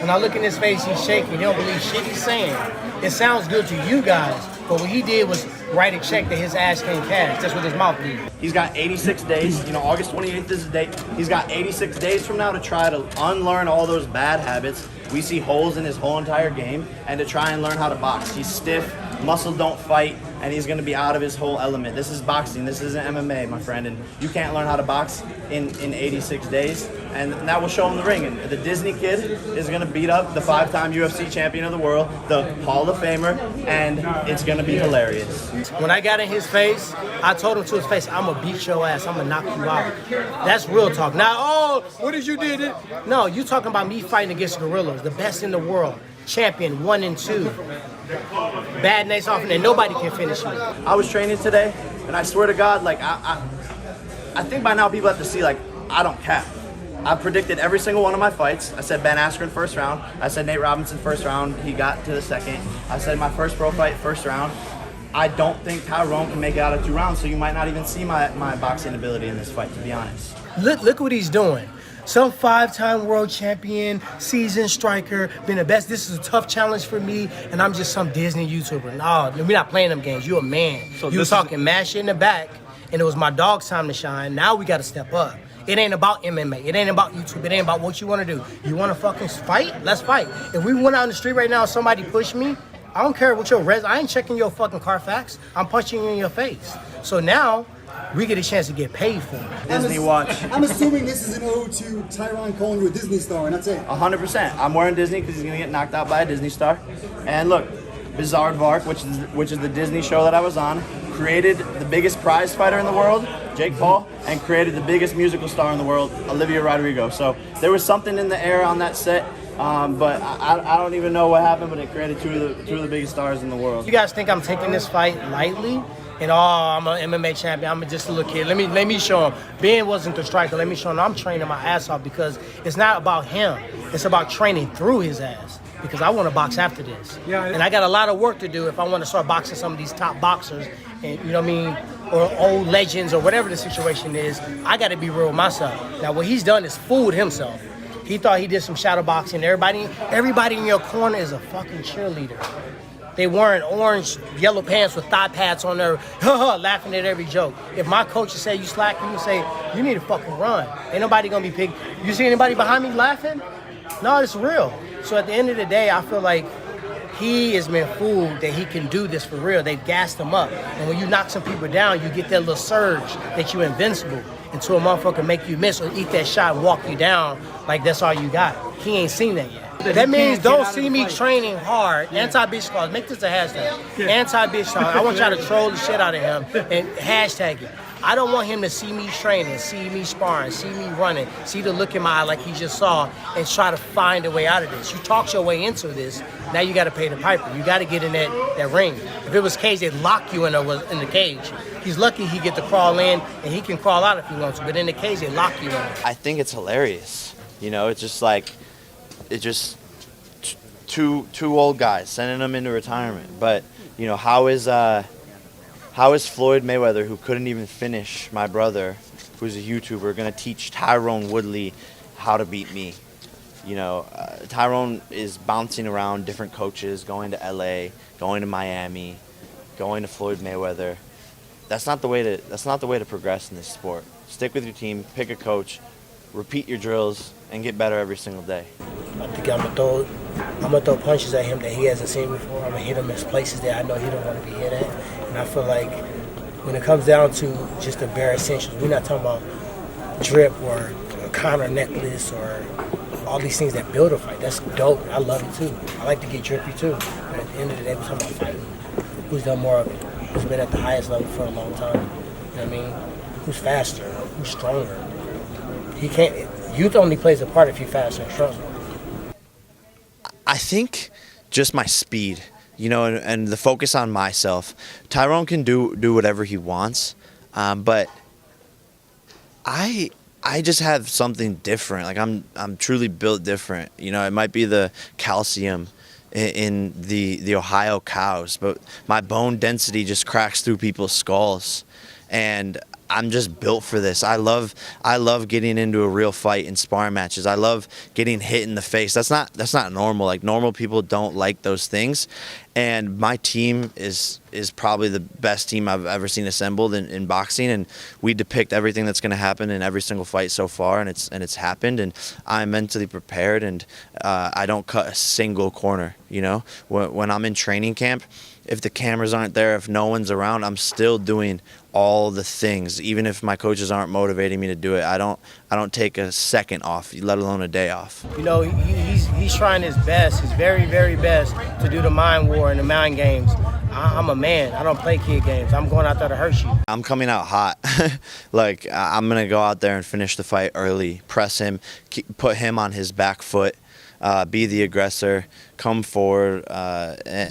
When I look in his face, he's shaking. He don't believe shit he's saying. It sounds good to you guys, but what he did was write a check that his ass can't cash. That's what his mouth did. He's got 86 days. You know, August 28th is the date. He's got 86 days from now to try to unlearn all those bad habits. We see holes in his whole entire game, and to try and learn how to box. He's stiff, muscle don't fight, and he's going to be out of his whole element. This is boxing. This isn't MMA, my friend, and you can't learn how to box in 86 days, and that will show him the ring. And the Disney kid is going to beat up the 5-time UFC champion of the world, the Hall of Famer, and it's going to be hilarious. When I got in his face, I told him to his face, I'm going to beat your ass. I'm going to knock you out. That's real talk. Now, oh, what did you do? No, you talking about me fighting against gorillas, the best in the world, champion 1 and 2. Bad nights off, and nobody can finish me. I was training today, and I swear to God, like, I think by now people have to see, like, I don't cap. I predicted every single one of my fights. I said Ben Askren first round. I said Nate Robinson first round. He got to the second. I said my first pro fight first round. I don't think Tyron can make it out of 2 rounds, so you might not even see my boxing ability in this fight, to be honest. Look what he's doing. Some 5-time world champion, seasoned striker, been the best. This is a tough challenge for me, and I'm just some Disney YouTuber. No, we're not playing them games. You're a man. So you was talking mad shit in the back, and it was my dog's time to shine. Now we got to step up. It ain't about MMA. It ain't about YouTube. It ain't about what you want to do. You want to fucking fight? Let's fight. If we went out in the street right now and somebody pushed me, I don't care what your I ain't checking your fucking Carfax. I'm punching you in your face. So now, we get a chance to get paid for it. Disney watch. I'm assuming this is an ode to Tyron calling you a Disney star, and that's it. 100%. I'm wearing Disney because he's going to get knocked out by a Disney star. And look, Bizarre Vark, which is the Disney show that I was on, created the biggest prize fighter in the world, Jake Paul, and created the biggest musical star in the world, Olivia Rodrigo. So there was something in the air on that set. But I don't even know what happened, but it created two of the biggest stars in the world. You guys think I'm taking this fight lightly? And I'm an MMA champion. I'm just a little kid. Let me show him. Ben wasn't the striker. Let me show him. I'm training my ass off because it's not about him. It's about training through his ass. Because I want to box after this. Yeah. And I got a lot of work to do if I want to start boxing some of these top boxers, and you know what I mean, or old legends or whatever the situation is. I got to be real with myself. Now what he's done is fooled himself. He thought he did some shadow boxing. Everybody in your corner is a fucking cheerleader. They wearing orange, yellow pants with thigh pads on there, laughing at every joke. If my coach say you slack, you say, you need to fucking run. Ain't nobody gonna be pig. You see anybody behind me laughing? No, it's real. So at the end of the day, I feel like he has been fooled that he can do this for real. They've gassed him up. And when you knock some people down, you get that little surge that you're invincible until a motherfucker make you miss or eat that shot and walk you down like that's all you got. He ain't seen that yet. That means don't see me training hard. Yeah. Anti-bitch clause. Make this a hashtag. Yeah. Anti-bitch clause. I want y'all to troll the shit out of him and hashtag it. I don't want him to see me training, see me sparring, see me running, see the look in my eye like he just saw and try to find a way out of this. You talked your way into this. Now you got to pay the piper. You got to get in that ring. If it was cage, they'd lock you in the cage. He's lucky he get to crawl in and he can crawl out if he wants to. But in the cage, they lock you in. I think it's hilarious. You know, it's just like, two old guys sending them into retirement. But you know, how is Floyd Mayweather, who couldn't even finish my brother, who's a YouTuber, gonna teach Tyron Woodley how to beat me? You know, Tyron is bouncing around different coaches, going to LA, going to Miami, going to Floyd Mayweather. That's not the way to progress in this sport. Stick with your team, pick a coach, repeat your drills, and get better every single day. I think I'm gonna throw punches at him that he hasn't seen before. I'm gonna hit him in places that I know he don't want to be hit at. And I feel like when it comes down to just the bare essentials, we're not talking about drip or a Connor necklace or all these things that build a fight. That's dope. I love it too. I like to get drippy too. But at the end of the day, we're talking about fighting. Who's done more of it? Who's been at the highest level for a long time? You know what I mean? Who's faster? Who's stronger? He can't. Youth only plays a part if you're faster and stronger. I think just my speed, you know, and the focus on myself. Tyron can do whatever he wants, but I just have something different. Like I'm truly built different. You know, it might be the calcium in the Ohio cows, but my bone density just cracks through people's skulls, and I'm just built for this. I love getting into a real fight in sparring matches. I love getting hit in the face. That's not normal. Like, normal people don't like those things. And my team is probably the best team I've ever seen assembled in boxing, and we depict everything that's going to happen in every single fight so far, and it's happened, and I'm mentally prepared, and I don't cut a single corner. You know, when I'm in training camp, if the cameras aren't there, if no one's around, I'm still doing all the things, even if my coaches aren't motivating me to do it. I don't take a second off, let alone a day off. You know, he's trying his best, his very, very best to do the mind war and the mind games. I'm a man. I don't play kid games. I'm going out there to hurt you. I'm coming out hot. Like, I'm going to go out there and finish the fight early, press him, put him on his back foot, be the aggressor, come forward.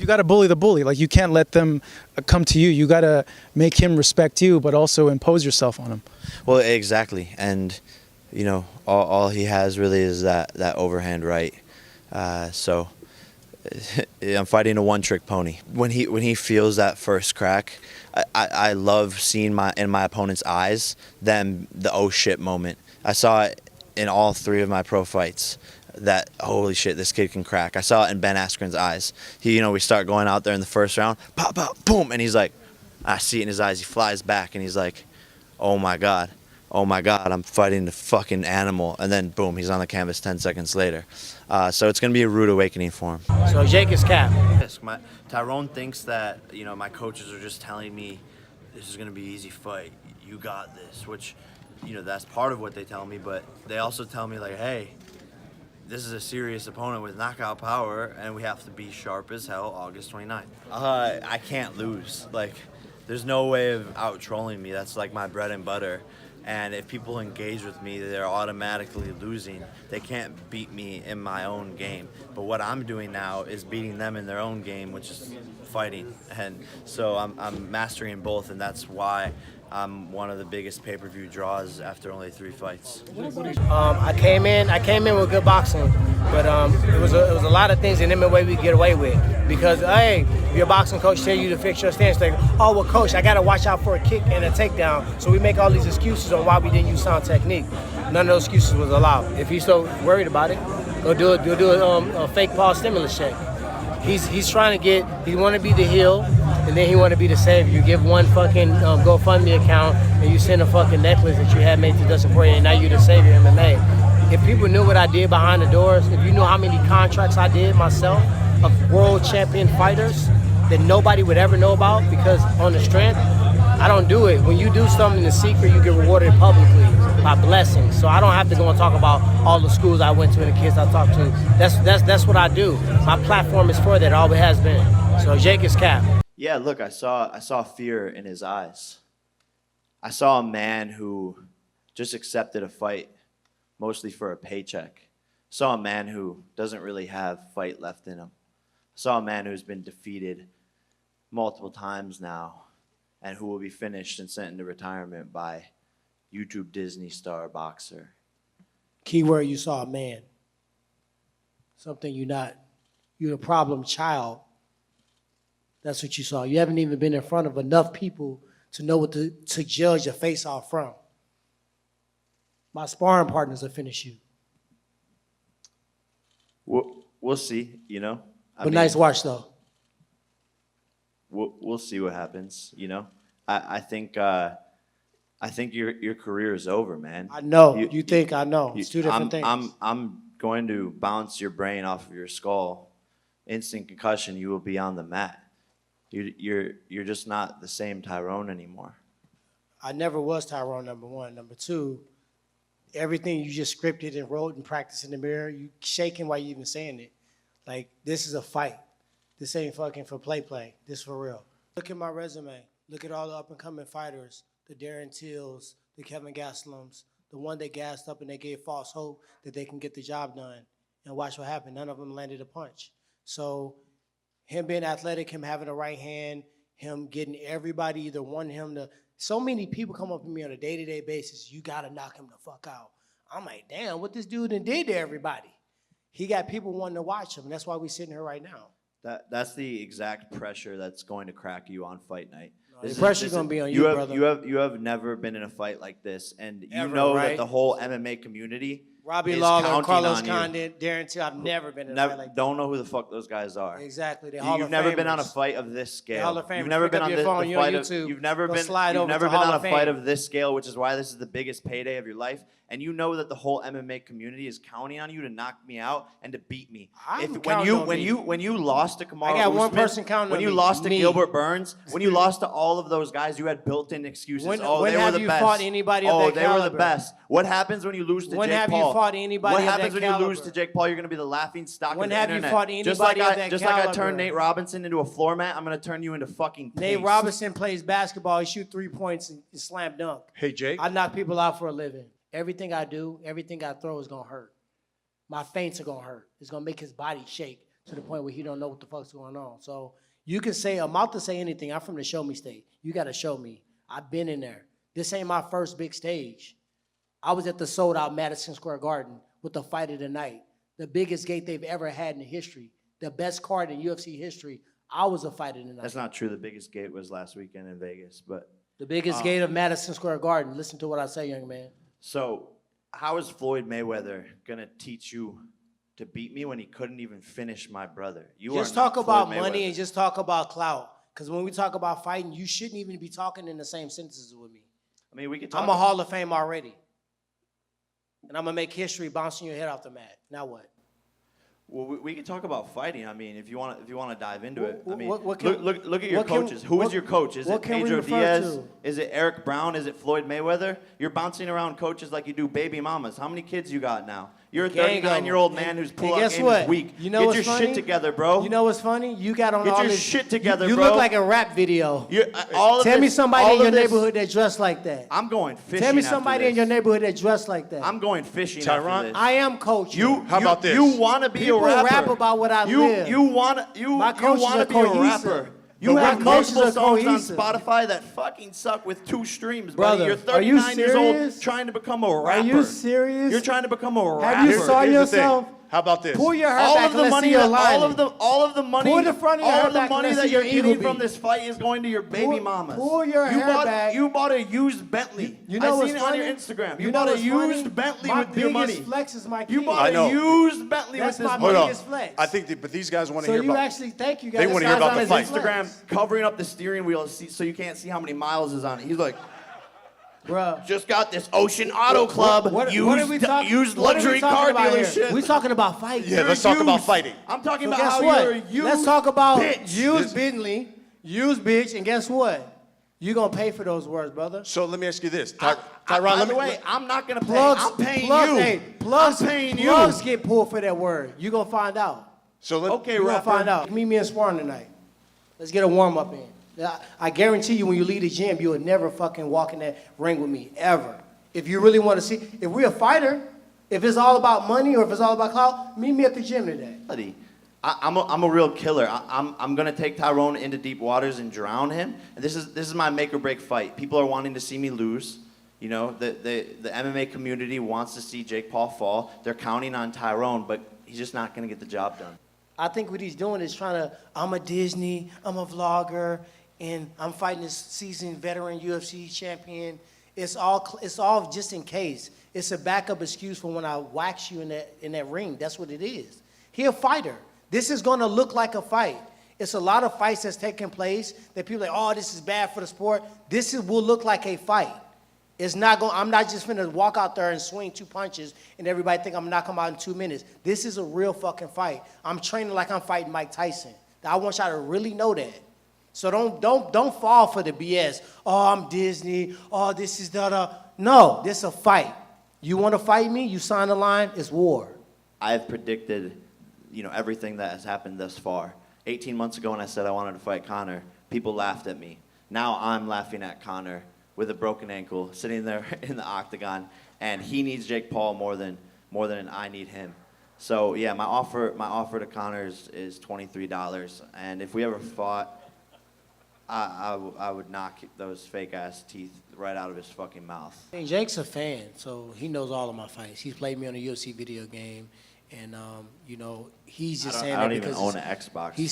You got to bully the bully. Like, you can't let them come to you. You got to make him respect you, but also impose yourself on him. Well, exactly. And, you know, all he has really is that overhand right. So I'm fighting a one-trick pony. When he feels that first crack, I love seeing in my opponent's eyes the oh shit moment. I saw it in all 3 of my pro fights. That holy shit, this kid can crack. I saw it in Ben Askren's eyes. We start going out there in the first round, pop, pop, boom, and he's like, I see it in his eyes. He flies back and he's like, oh my god, I'm fighting the fucking animal. And then boom, he's on the canvas 10 seconds later. So it's gonna be a rude awakening for him. So Jake is cap. Tyron thinks that my coaches are just telling me this is gonna be an easy fight. You got this, which that's part of what they tell me, but they also tell me, like, hey, this is a serious opponent with knockout power, and we have to be sharp as hell August 29th. I can't lose. Like, there's no way of out-trolling me. That's like my bread and butter. And if people engage with me, they're automatically losing. They can't beat me in my own game. But what I'm doing now is beating them in their own game, which is fighting. And so I'm mastering both, and that's why I'm one of the biggest pay-per-view draws after only 3 fights. I came in with good boxing, but it was a lot of things in MMA we could get away with. Because, hey, if your boxing coach tell you to fix your stance, like, oh, well, coach, I got to watch out for a kick and a takedown. So we make all these excuses on why we didn't use sound technique. None of those excuses was allowed. If he's so worried about it, go do a fake pause stimulus check. He's trying to he want to be the heel, and then he want to be the savior. You give one fucking GoFundMe account, and you send a fucking necklace that you had made to Dustin Poirier, and now you're the savior of MMA. If people knew what I did behind the doors, if you knew how many contracts I did myself of world champion fighters that nobody would ever know about, because on the strength, I don't do it. When you do something in secret, you get rewarded publicly by blessings. So I don't have to go and talk about all the schools I went to and the kids I talked to. That's what I do. My platform is for that. Always has been. So Jake is cap. Yeah, look, I saw fear in his eyes. I saw a man who just accepted a fight mostly for a paycheck. I saw a man who doesn't really have fight left in him. I saw a man who's been defeated multiple times now and who will be finished and sent into retirement by YouTube Disney star boxer. Keyword, you saw a man. Something you're a problem child. That's what you saw. You haven't even been in front of enough people to know what to judge your face off from. My sparring partners will finish you. We'll see, I mean, nice watch, though. We'll see what happens, I think your career is over, man. I know. You think I know. It's two different things. I'm going to bounce your brain off of your skull. Instant concussion, you will be on the mat. You're just not the same Tyron anymore. I never was Tyron, number one. Number two, everything you just scripted and wrote and practiced in the mirror, you shaking while you even saying it. Like, this is a fight. This ain't fucking for play. This for real. Look at my resume. Look at all the up-and-coming fighters, the Darren Tills, the Kevin Gaslams, the one that gassed up and they gave false hope that they can get the job done. And watch what happened. None of them landed a punch. So him being athletic, him having a right hand, him getting everybody either wanting him to. So many people come up to me on a day-to-day basis, you got to knock him the fuck out. I'm like, damn, what this dude done did to everybody. He got people wanting to watch him. That's why we're sitting here right now. That's the exact pressure that's going to crack you on fight night. No, The pressure's gonna be on you, brother. You have never been in a fight like this, and you Ever, know right? that the whole MMA community Robbie is Lawler, counting Carlos on you. Condit, Darren Till. I've never been in a Never, fight like that. don't know who the fuck those guys are. Exactly. They're Hall You've of never been on a Famers. fight of this scale. Hall of Famers. You've never Pick been up on your the phone, you're on fight of. YouTube. You've never Go been. slide You've over never to been Hall on a of fight Fame. of this scale, which is why this is the biggest payday of your life. And you know that the whole MMA community is counting on you to knock me out and to beat me. I'm When counting on me. you lost to Kamaru I got one Usman, person counting when on you me. lost to Me. Gilbert Burns, when you lost to all of those guys, you had built-in excuses. When They have were the you best. fought anybody of that they were the caliber? best. What happens when you lose to When Jake have you Paul? fought anybody What of that happens when you lose caliber? to Jake Paul? You're going to be the laughing stock When of the have you internet. fought Just like anybody of that just like I caliber? turned Nate Robinson into a floor mat, I'm going to turn you into fucking Nate paste. Robinson plays basketball. He shoot 3 points and slam dunk. Hey, Jake. I knock people out for a living. Everything I do, everything I throw is gonna hurt. My feints are gonna hurt. It's gonna make his body shake to the point where he don't know what the fuck's going on. So you can say, I'm out to say anything. I'm from the show me state. You gotta show me. I've been in there. This ain't my first big stage. I was at the sold out Madison Square Garden with the fight of the night. The biggest gate they've ever had in the history. The best card in UFC history. I was a fight of the night. That's not true. The biggest gate was last weekend in Vegas. But The biggest gate of Madison Square Garden. Listen to what I say, young man. so how is Floyd Mayweather going to teach you to beat me when he couldn't even finish my brother? You Just are not talk about Floyd money Mayweather. and just talk about clout. Because when we talk about fighting, you shouldn't even be talking in the same sentences with me. I mean, we could talk I'm a Hall of Fame already. And I'm going to make history bouncing your head off the mat. Now what? Well, we can talk about fighting. I mean, if you want to dive into it. I mean, What can- look at your what can- coaches. Who is what- your coach? Is what it can we Pedro refer Diaz? to? Is it Eric Brown? Is it Floyd Mayweather? You're bouncing around coaches like you do baby mamas. How many kids you got now? You're a Gang of 39-year-old them. man whose And pull-out guess game what? is weak. You know Get what's your funny? shit together, bro. You know what's funny? You got on Get all your this shit together, you bro. look like a rap video. All of Tell me this- somebody all in your of this- neighborhood that dressed like that. I'm going fishing. Tell me after somebody in this. your neighborhood that dressed like that. I'm going fishing Tyron? after this. I am coaching. How about this? You want to be People a rapper. rap about what I live. You want to My coaches are be a cohesive. rapper. But You my have coaches multiple are songs cohesive. on Spotify that fucking suck with 2 streams, Brother, buddy. You're are you 39 years old serious? trying to become a rapper. Are you serious? You're trying to become a rapper. Have you saw Here's the thing. yourself? How about this? Pull your hair all back of the and let's money see your that, lining. all of the money Pull the front of your all hair of the back and money let's that see you're your eagle getting from beat. this fight is going to your baby mamas. pull your you hair bought, back. You bought a used Bentley. You know I what's seen it funny? on your Instagram. You know bought a what's funny? used Bentley My with your money. biggest flex is my You kid. bought I know. a used Bentley That's with this my money. Hold on. biggest flex. I think, but these guys want to So hear you about. actually, thank you guys. They This wanna hear guy's about on the his fight. flex. Instagram covering up the steering wheel so you can't see how many miles is on it. He's like, Bruh. just got this Ocean Auto Club What are we used what are we luxury talking car about here? dealership. We're talking about fighting. Yeah, let's talk about fighting. I'm talking So about guess how what? you're a used Let's talk about bitch. used Bentley, used bitch, and guess what? You're gonna pay for those words, brother. So let me ask you this, By Tyron. Let the me. way, I'm not gonna pay. Plugs, I'm paying plugs, you. Hey, plugs, I'm paying you. plugs get pulled for that word. You're gonna find out. So let. Okay, You're gonna rapper. find out. Meet me in sparring tonight. Let's get a warm up in. I guarantee you, when you leave the gym, you will never fucking walk in that ring with me ever. If you really want to see, if we're a fighter, if it's all about money or if it's all about clout, meet me at the gym today. I'm a real killer. I'm gonna take Tyrone into deep waters and drown him. And this is my make or break fight. People are wanting to see me lose. You know, the MMA community wants to see Jake Paul fall. They're counting on Tyrone, but he's just not gonna get the job done. I think what he's doing is trying to, I'm a Disney, I'm a vlogger, and I'm fighting this seasoned veteran UFC champion. It's all just in case. It's a backup excuse for when I wax you in that ring. That's what it is. He a fighter. This is gonna look like a fight. It's a lot of fights that's taking place that people are like, oh, this is bad for the sport. Will look like a fight. It's not going. I'm not just gonna walk out there and swing 2 punches and everybody think I'm gonna knock him out in 2 minutes. This is a real fucking fight. I'm training like I'm fighting Mike Tyson. I want y'all to really know that. So don't fall for the BS. Oh, I'm Disney. Oh, this is the. No, this is a fight. You want to fight me? You sign the line. It's war. I've predicted, everything that has happened thus far. 18 months ago when I said I wanted to fight Conor, people laughed at me. Now I'm laughing at Conor with a broken ankle, sitting there in the octagon, and he needs Jake Paul more than I need him. So yeah, my offer to Conor is $23, and if we ever fought, I would knock those fake ass teeth right out of his fucking mouth. Hey, Jake's a fan, so he knows all of my fights. He's played me on a UFC video game, and you know, he's just I saying don't that even because own it's- an Xbox. He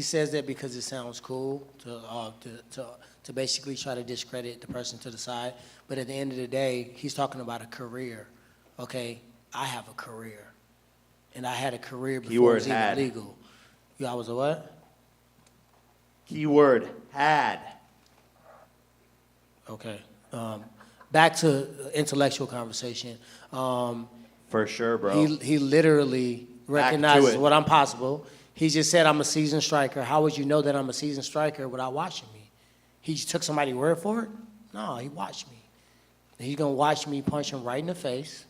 says that because it sounds cool to basically try to discredit the person to the side. But at the end of the day, he's talking about a career. Okay, I have a career, and I had a career before Keyword it was even had. legal. I was a what? Keyword had. Okay. Back to intellectual conversation. For sure, bro. He literally Back to recognizes it. what I'm possible. He just said I'm a seasoned striker. How would you know that I'm a seasoned striker without watching me? He just took somebody's word for it? No, he watched me. And he's gonna watch me punch him right in the face.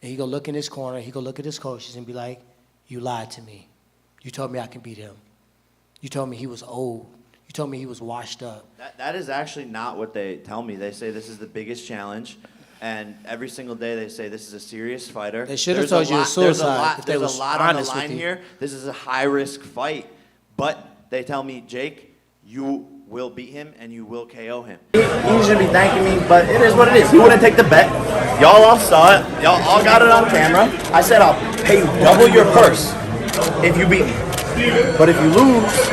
And he gonna look in his corner, he gonna look at his coaches and be like, you lied to me. You told me I can beat him. You told me he was old. You told me he was washed up. That is actually not what they tell me. They say this is the biggest challenge, and every single day they say this is a serious fighter. They should have There's told you it's suicide if they There's was a lot on the honest with line you. here. This is a high-risk fight, but they tell me, Jake, you will beat him and you will KO him. He should be thanking me, but it is what it is. He wouldn't take the bet. Y'all all saw it. Y'all all got it on camera. I said I'll pay you double your purse if you beat me. But if you lose,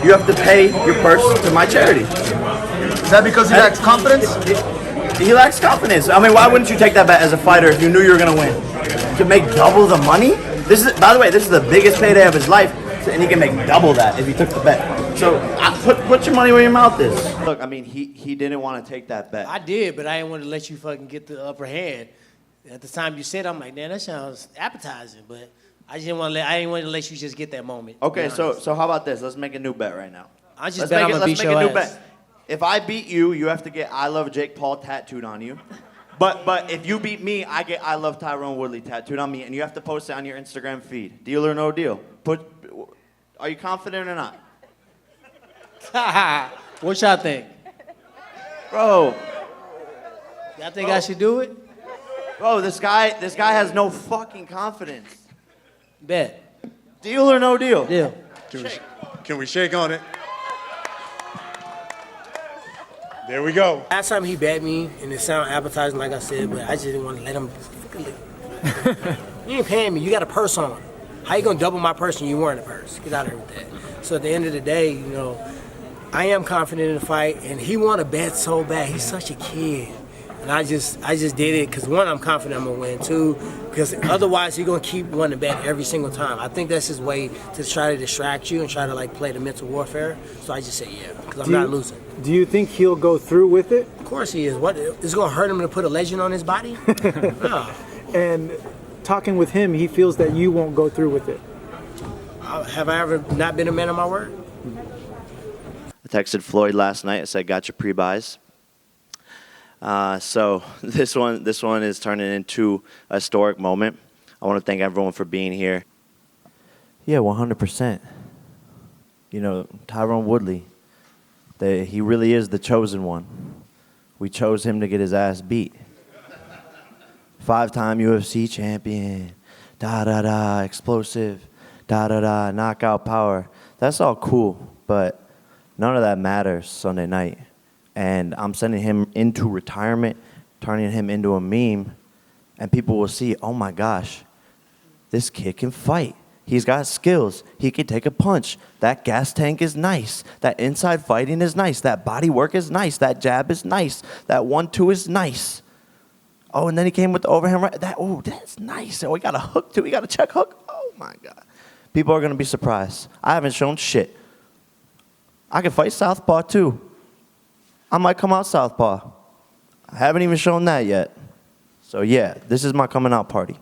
you have to pay your purse to my charity. Is that because he lacks confidence? He lacks confidence. I mean, why wouldn't you take that bet as a fighter if you knew you were gonna win? You can make double the money. This is, by the way, this is the biggest payday of his life, and he can make double that if he took the bet. So put your money where your mouth is. Look, I mean, he didn't want to take that bet. I did, but I didn't want to let you fucking get the upper hand. At the time you said, I'm like, man, that sounds appetizing, but I didn't want to let you just get that moment. Okay, so how about this? Let's make a new bet right now. I just Let's bet make I'm it- gonna let's beat make your a new ass. bet. If I beat you, you have to get I Love Jake Paul tattooed on you. But if you beat me, I get I Love Tyron Woodley tattooed on me, and you have to post it on your Instagram feed. Deal or no deal? Are you confident or not? What y'all think? Bro, Y'all think I should do it? this guy has no fucking confidence. Bet. Deal or no deal? Deal. Can we shake on it? There we go. Last time he bet me, and it sounded appetizing, like I said, but I just didn't want to let him. You ain't paying me. You got a purse on. How you gonna double my purse and you weren't a purse? Get out of here with that. So at the end of the day, you know, I am confident in the fight, and he want to bet so bad. He's such a kid, and I just did it because one, I'm confident I'm gonna win. Two, because otherwise he's gonna keep wanting to bet every single time. I think that's his way to try to distract you and try to like play the mental warfare. So I just say yeah, because I'm not losing. Do you think he'll go through with it? Of course he is. What? It's gonna hurt him to put a legend on his body? No. And talking with him, he feels that you won't go through with it. Have I ever not been a man of my word? I texted Floyd last night. I said, got your pre-buys. So this one is turning into a historic moment. I want to thank everyone for being here. Yeah, 100%. You know, Tyron Woodley, he really is the chosen one. We chose him to get his ass beat. 5-time UFC champion, explosive, knockout power. That's all cool, but none of that matters Sunday night. And I'm sending him into retirement, turning him into a meme, and people will see, oh my gosh, this kid can fight. He's got skills. He can take a punch. That gas tank is nice. That inside fighting is nice. That body work is nice. That jab is nice. That 1-2 is nice. Oh, and then he came with the overhand right. That's nice. Oh, we got a hook too. We got a check hook. Oh my God. People are gonna be surprised. I haven't shown shit. I can fight southpaw too. I might come out southpaw. I haven't even shown that yet. So yeah, this is my coming out party.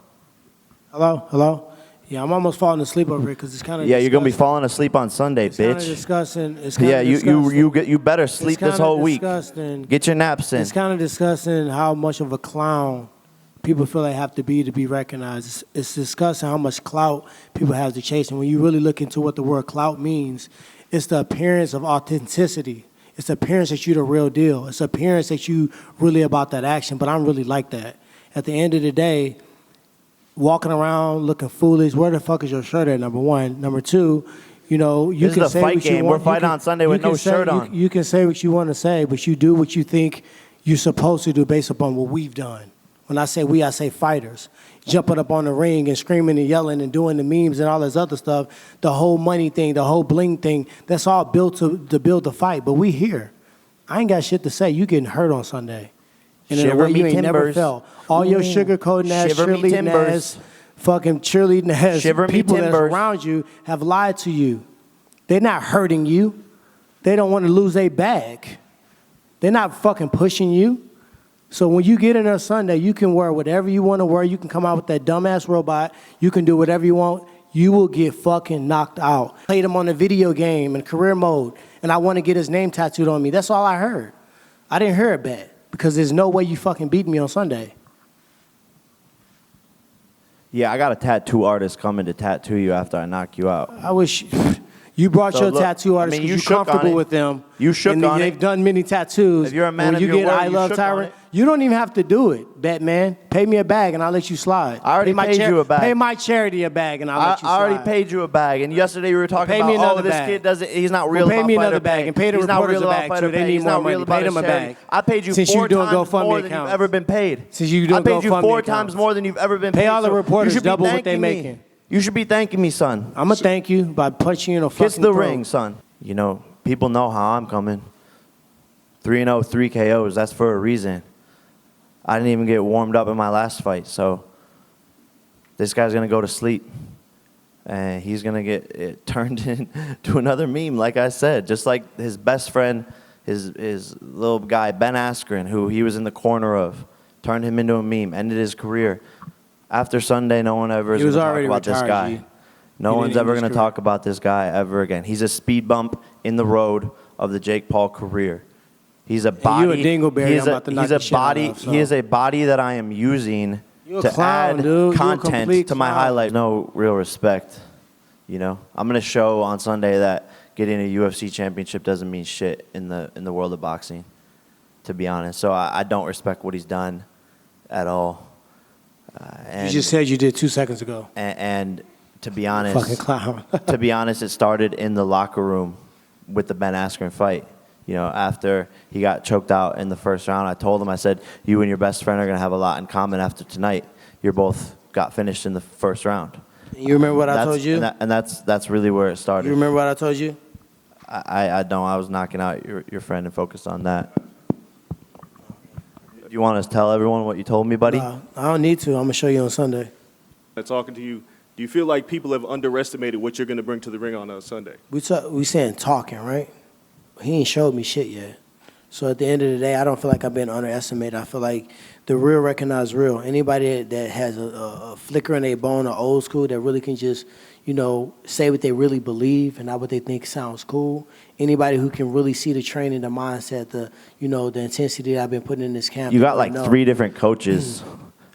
Hello? Yeah, I'm almost falling asleep over here because it's kind of. Yeah, you're gonna be falling asleep on Sunday, It's kind of bitch. disgusting. Yeah, you better sleep this whole week. Disgusting. Get your naps in. It's kind of disgusting how much of a clown people feel they have to be recognized. It's disgusting how much clout people have to chase. And when you really look into what the word clout means, it's the appearance of authenticity. It's the appearance that you're the real deal. It's the appearance that you really about that action. But I'm really like that. At the end of the day, walking around looking foolish, where the fuck is your shirt at, number one? Number two, you know, you This can is a say fight what you game. want. We're fighting on Sunday with no shirt on. You can say what you want to say, but you do what you think you're supposed to do based upon what we've done. When I say we, I say fighters. Jumping up on the ring and screaming and yelling and doing the memes and all this other stuff, the whole money thing, the whole bling thing, that's all built to build the fight. But we here. I ain't got shit to say. You getting hurt on Sunday. And in a Shiver way me you ain't never timbers. felt. All your sugarcoating ass, Shiver me cheerleading timbers. ass, fucking cheerleading ass Shiver me people that's timbers. around you have lied to you. They're not hurting you. They don't want to lose their bag. They're not fucking pushing you. So when you get in there Sunday, you can wear whatever you want to wear. You can come out with that dumbass robot. You can do whatever you want. You will get fucking knocked out. Played him on a video game in career mode, and I want to get his name tattooed on me. That's all I heard. I didn't hear it bad because there's no way you fucking beat me on Sunday. Yeah, I got a tattoo artist coming to tattoo you after I knock you out. I wish you brought So your look, tattoo I artist mean, because you you're shook on comfortable it. with them. You shook and on they've it. done many tattoos. If you're a man And of when your you get word, I you love shook on Tyron, it. you don't even have to do it, Batman. Pay me a bag and I'll let you slide. I already Pay my paid you a bag. Pay my charity a bag and I'll let you slide. I already paid you a bag, and yesterday we were talking Pay me about, another this bag. kid doesn't, he's not real Well, pay about me fighter another bag pay. and pay the He's not reporters real a about bag, fighter too. They pay. need He's not more real money. about Pay his them a charity. bag. I paid you Since you 4 doing times GoFundMe more than you've accounts. ever been paid. Since you I doing paid you GoFundMe 4 accounts. times more than you've ever been Pay paid. all the so reporters you should be double what they thanking me. making. You should be thanking me, son. I'm going to thank you by punching you in the fucking Kiss the throat. ring, son. You know, people know how I'm coming. 3-0, 3 KOs. That's for a reason. I didn't even get warmed up in my last fight, so this guy's going to go to sleep. And he's going to get it turned into another meme, like I said. Just like his best friend, his little guy, Ben Askren, who he was in the corner of, turned him into a meme, ended his career. After Sunday, no one ever is He going was to talk already about this retired, guy. G. No He one's didn't ever end his going to career. talk about this guy ever again. He's a speed bump in the road of the Jake Paul career. He's a body. you a dingleberry, He's I'm a, about to knock he's the a shit out body. of, so. He is a body that I am using You a to clown, add dude. You a content complete to my clown. highlight. No real respect. You know, I'm going to show on Sunday that getting a UFC championship doesn't mean shit in the world of boxing, to be honest. So I don't respect what he's done at all. You just said you did 2 seconds ago. And to be honest, Fucking clown. to be honest, it started in the locker room with the Ben Askren fight. You know, after he got choked out in the first round, I told him, I said, you and your best friend are going to have a lot in common after tonight. You're both got finished in the first round. You remember what I told you? And that's really where it started. You remember what I told you? I don't. I was knocking out your friend and focused on that. You want to tell everyone what you told me, buddy? I don't need to. I'm going to show you on Sunday. Talking to you, do you feel like people have underestimated what you're going to bring to the ring on Sunday? We saying talking, right? He ain't showed me shit yet. So at the end of the day, I don't feel like I've been underestimated. I feel like the real recognize real. Anybody that has a flicker in their bone or old school that really can just, you know, say what they really believe and not what they think sounds cool. Anybody who can really see the training, the mindset, the intensity that I've been putting in this camp. You got like know. 3 different coaches.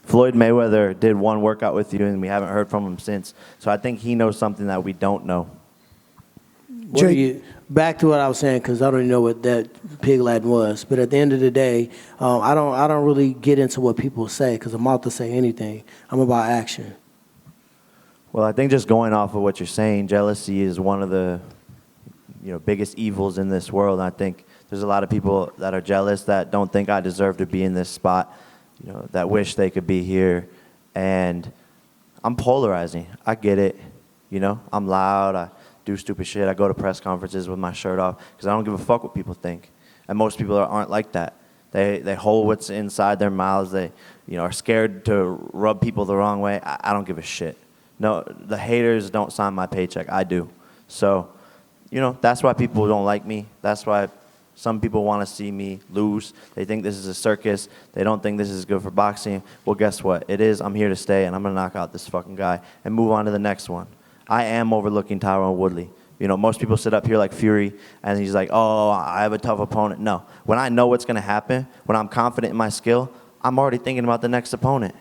Floyd Mayweather did one workout with you, and we haven't heard from him since. So I think he knows something that we don't know. Back to what I was saying, because I don't even know what that pig Latin was. But at the end of the day, I don't really get into what people say because I'm out to say anything. I'm about action. Well, I think just going off of what you're saying, jealousy is one of the biggest evils in this world. And I think there's a lot of people that are jealous that don't think I deserve to be in this spot, that wish they could be here. And I'm polarizing. I get it. I'm loud. I do stupid shit. I go to press conferences with my shirt off because I don't give a fuck what people think. And most people aren't like that. They hold what's inside their mouths. They are scared to rub people the wrong way. I don't give a shit. No, the haters don't sign my paycheck. I do. So, that's why people don't like me. That's why some people want to see me lose. They think this is a circus. They don't think this is good for boxing. Well, guess what? It is. I'm here to stay, and I'm going to knock out this fucking guy and move on to the next one. I am overlooking Tyron Woodley. Most people sit up here like Fury, and he's like, oh, I have a tough opponent. No. When I know what's going to happen, when I'm confident in my skill, I'm already thinking about the next opponent.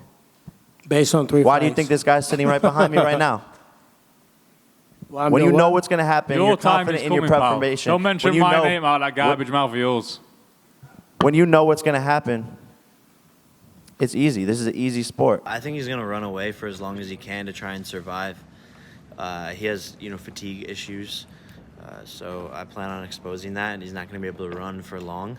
Based on 3 Why fights. do you think this guy's sitting right behind me right now? Well, When you know what's going to happen, Your you're time confident is in your coming, pal. preparation. Don't mention When you my know- name out of that garbage mouth of yours. When you know what's going to happen, it's easy. This is an easy sport. I think he's going to run away for as long as he can to try and survive. He has, fatigue issues, so I plan on exposing that, and he's not going to be able to run for long.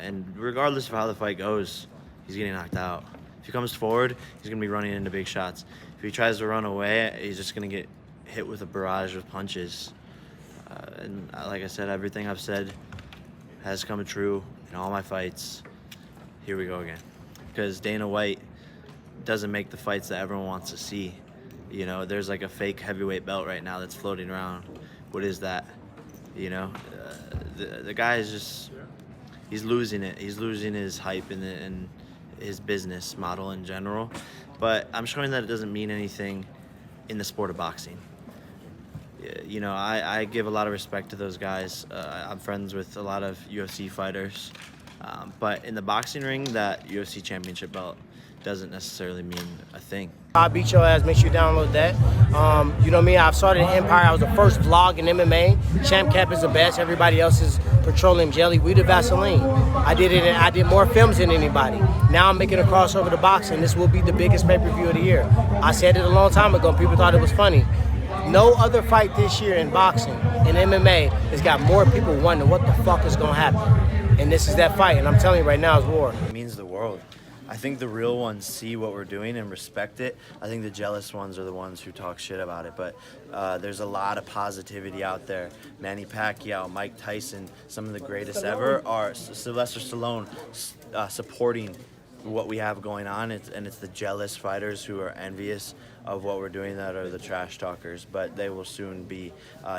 And regardless of how the fight goes, he's getting knocked out. If he comes forward, he's going to be running into big shots. If he tries to run away, he's just going to get hit with a barrage of punches. And like I said, everything I've said has come true in all my fights. Here we go again. Because Dana White doesn't make the fights that everyone wants to see. You know, there's like a fake heavyweight belt right now that's floating around. What is that? You know, the guy is just, he's losing it. He's losing his hype and his business model in general. But I'm showing that it doesn't mean anything in the sport of boxing. You know, I give a lot of respect to those guys. I'm friends with a lot of UFC fighters. But in the boxing ring, that UFC championship belt doesn't necessarily mean a thing. I beat your ass. Make sure you download that. You know me. I've started Empire. I was the first vlog in MMA. Champ Cap is the best. Everybody else is petroleum jelly. We the Vaseline. I did it. I did more films than anybody. Now I'm making a crossover to boxing. This will be the biggest pay-per-view of the year. I said it a long time ago. People thought it was funny. No other fight this year in boxing, in MMA, has got more people wondering what the fuck is going to happen. And this is that fight. And I'm telling you right now, it's war. It means the world. I think the real ones see what we're doing and respect it. I think the jealous ones are the ones who talk shit about it. But there's a lot of positivity out there. Manny Pacquiao, Mike Tyson, some of the greatest ever are Sylvester Stallone supporting what we have going on. And it's the jealous fighters who are envious of what we're doing that are the trash talkers. But they will soon be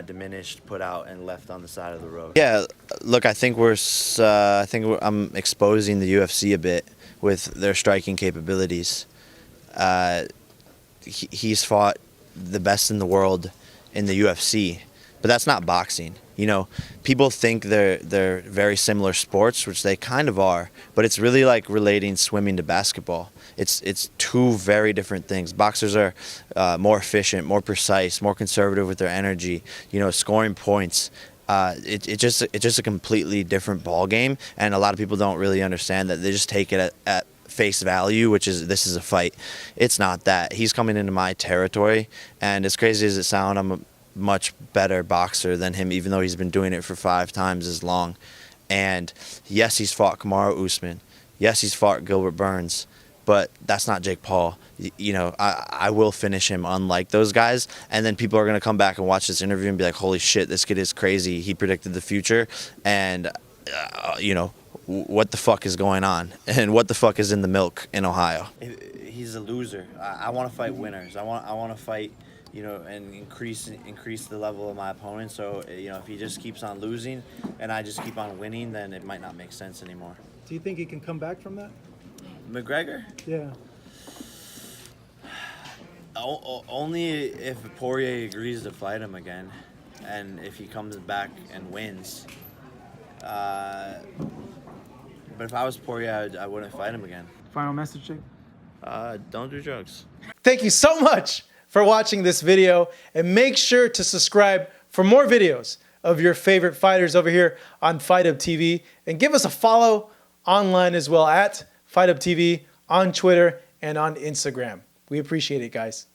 diminished, put out, and left on the side of the road. Yeah, look, I think I'm exposing the UFC a bit with their striking capabilities. He's fought the best in the world in the UFC, but that's not boxing. You know, people think they're very similar sports, which they kind of are, but it's really like relating swimming to basketball. It's two very different things. Boxers are more efficient, more precise, more conservative with their energy, you know, scoring points. It's just a completely different ball game, and a lot of people don't really understand that. They just take it at face value, which is this is a fight. It's not that. He's coming into my territory, and as crazy as it sounds, I'm a much better boxer than him, even though he's been doing it for 5 times as long. And yes, he's fought Kamaru Usman. Yes, he's fought Gilbert Burns, but that's not Jake Paul. You know, I will finish him unlike those guys. And then people are going to come back and watch this interview and be like, holy shit, this kid is crazy. He predicted the future. And, you know, what the fuck is going on? And what the fuck is in the milk in Ohio? He's a loser. I want to fight winners. I want to fight, you know, and increase the level of my opponent. So, you know, if he just keeps on losing and I just keep on winning, then it might not make sense anymore. Do you think he can come back from that? McGregor? Yeah. Only if Poirier agrees to fight him again, and if he comes back and wins. But if I was Poirier, I wouldn't fight him again. Final message, Jake? Don't do drugs. Thank you so much for watching this video, and make sure to subscribe for more videos of your favorite fighters over here on Fight Up TV, and give us a follow online as well at Fight Up TV on Twitter and on Instagram. We appreciate it, guys.